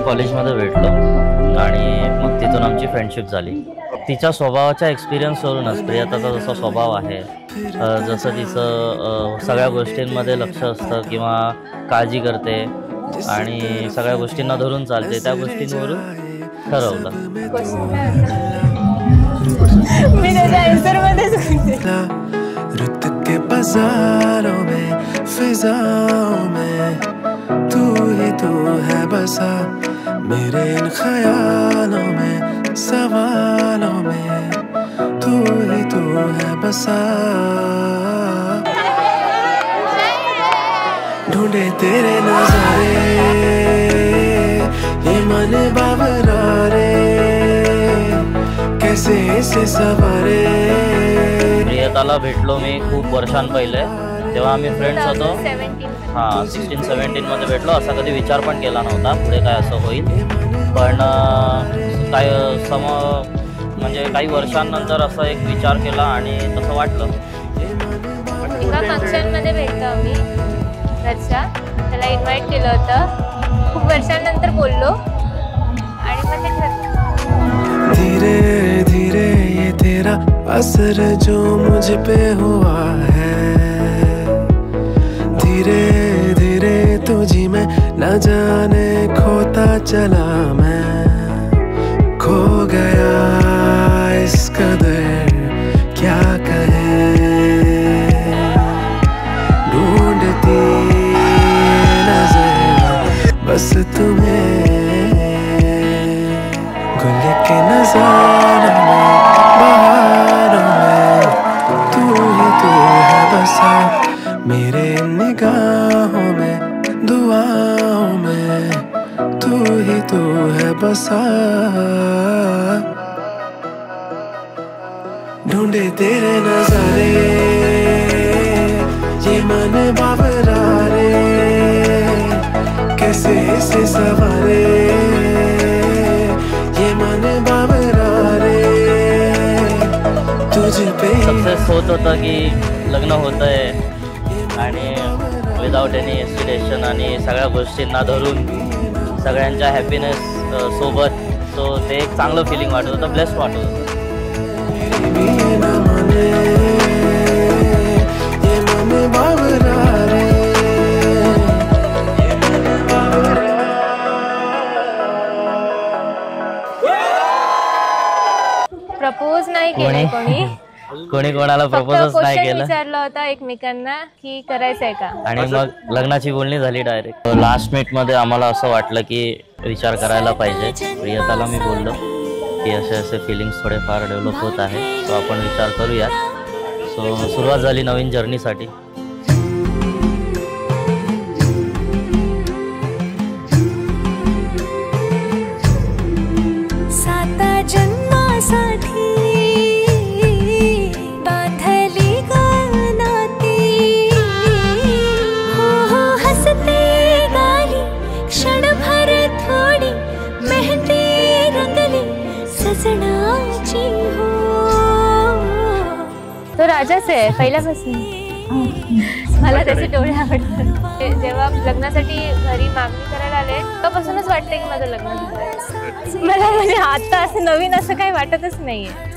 कॉलेजमध्ये भेटलो आणि मग तिथून आमची फ्रेंडशिप झाली. तिच्या स्वभावाच्या एक्सपिरियन्सवरूनच, प्रियताचा जसा स्वभाव आहे, जसं तिचं सगळ्या गोष्टींमध्ये लक्ष असतं किंवा काळजी करते आणि सगळ्या गोष्टींना धरून चालते, त्या गोष्टींवरून ठरवलं. मी त्याच्या आन्सरमध्येच रुत के बाजारों में फिजाओं में तू ही तू है बसा मेरे इन ख्यालों में सवालों में तू ही तू है बसा ढूंढे तेरे नजारे ये मन बाबरा रे कैसे इसे सवारे. प्रियताला भेटलो मी खूप वर्षां पहिले, तेव्हा आम्ही फ्रेंड्स होतो. 16-17 मध्ये भेटलो. असा कधी विचार पण केला नव्हता पुढे काय असं होईल, पण म्हणजे काही वर्षांनंतर असं एक विचार केला आणि तसं वाटलं. एका फंक्शनमध्ये भेटलो आम्ही घरच्या, त्याला इन्व्हाइट केलं होतं. खूप वर्षांनंतर बोललो आणि मग ते ठरलं. धीरे धीरे ये तेरा असर जो मुझ पे हुआ है, धीरे धीरे तुझी में न जाने खोता चला मैं, खो गया इस कदर क्या कहे ढूंढती नजर बस तुम्हें गुल के नजारों में बहारों में तू ही तू है बसा मेरे निगाहों में दुआओं में तू ही तू है बसा ढूंढे तेरे नजारे ये मन बाबरा रे कैसे इसे सवारे ये मन बाबरा रे तुझ पे सक्सेस होत होतं की लग्न होतं आहे आणि विदाउट एनी हेसिटेशन आणि सगळ्या गोष्टींना धरून सगळ्यांच्या हॅपीनेस सोबत. सो ते एक चांगलं फिलिंग वाटत होतं, ब्लेस्ड वाटत होतं. प्रपोज नाही केलं कोणी कोणाला प्रपोजच नाही केलं. विचारलं होता एकमेकांना की करायचंय का, आणि मग लग्नाची बोलणी झाली डायरेक्ट. लास्ट मिनिट मध्ये आम्हाला असं वाटलं की विचार करायला पाहिजे. प्रियताला मी बोललो की असे फिलिंग्स थोडेफार डेव्हलप होत आहे, सो आपण विचार करूया. सो सुरुवात झाली नवीन जर्नीसाठी. तो राजाच आहे पहिल्यापासून. मला त्याचे डोळे आवडतात. जेव्हा लग्नासाठी घरी मागणी करायला आले तेव्हापासूनच वाटते की माझं लग्न झालं. मला म्हणजे आता असं नवीन असं काही वाटतच नाहीये.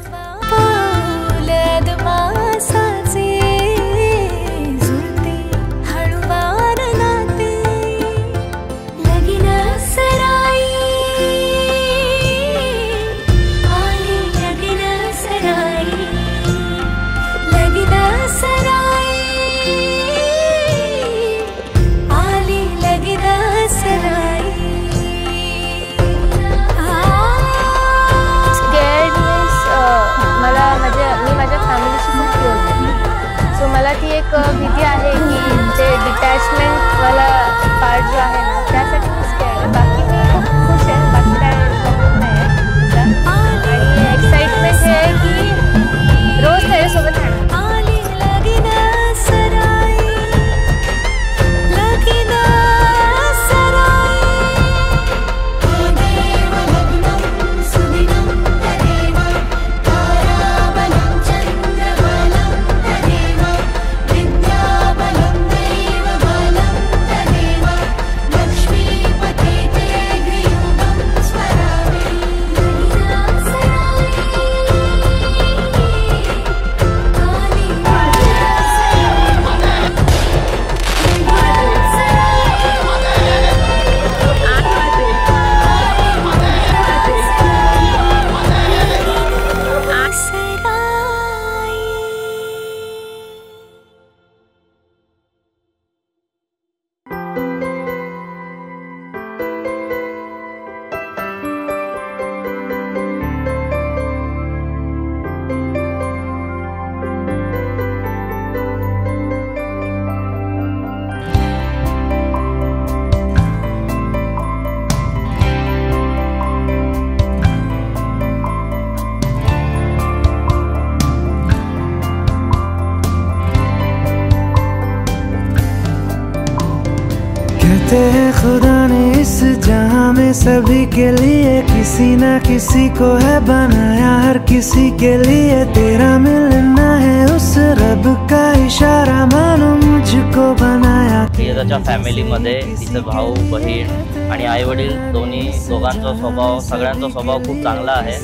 सभी के लिए किसी ना किसी को है बनाया, हर किसी के लिए तेरा मिलना है उस रब का इशारा, मानो मुझको बनाया। प्रियताच्या फॅमिलीमध्ये तिचे भाऊ बहीण आणि आई वडील दोघांचा स्वभाव, सगळ्यांचा स्वभाव खूप चांगला आहे,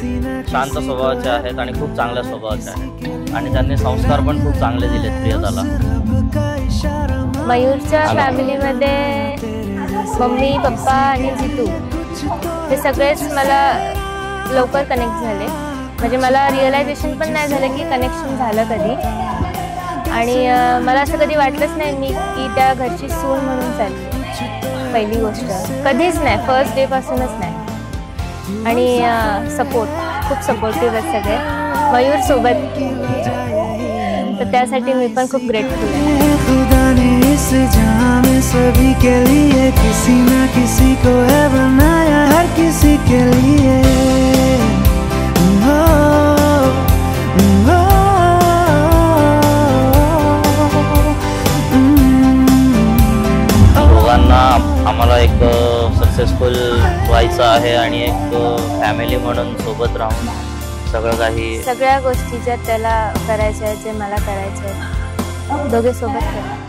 शांत स्वभावाचे आहेत आणि खूप चांगल्या स्वभावाचे आहेत आणि त्यांनी संस्कार पण खूप चांगले दिलेत प्रियताला। मयूरच्या फॅमिलीमध्ये मम्मी पप्पा आणि जितू हे सगळेच मला लवकर कनेक्ट झाले, म्हणजे मला रिअलायझेशन पण नाही झालं की कनेक्शन झालं कधी, आणि मला असं कधी वाटलंच नाही मी की त्या घरची सून म्हणून चालली, पहिली गोष्ट कधीच नाही, फर्स्ट डे पासूनच नाही। आणि सपोर्ट खूप सपोर्टिव्ह आहेत सगळे मयूर सोबत, तर त्यासाठी मी पण खूप ग्रेटफुल आहे। खुदा ने इस जहां में सभी के लिए किसी ना किसी को है बनाया, हर किसी के लिए दोघांना आम्हाला एक सक्सेसफुल व्हायचं आहे आणि एक फॅमिली म्हणून सोबत राहून सगळं काही, सगळ्या गोष्टी ज्या त्याला करायच्या आहेत, जे मला करायच्या आहेत, दोघे सोबत करा।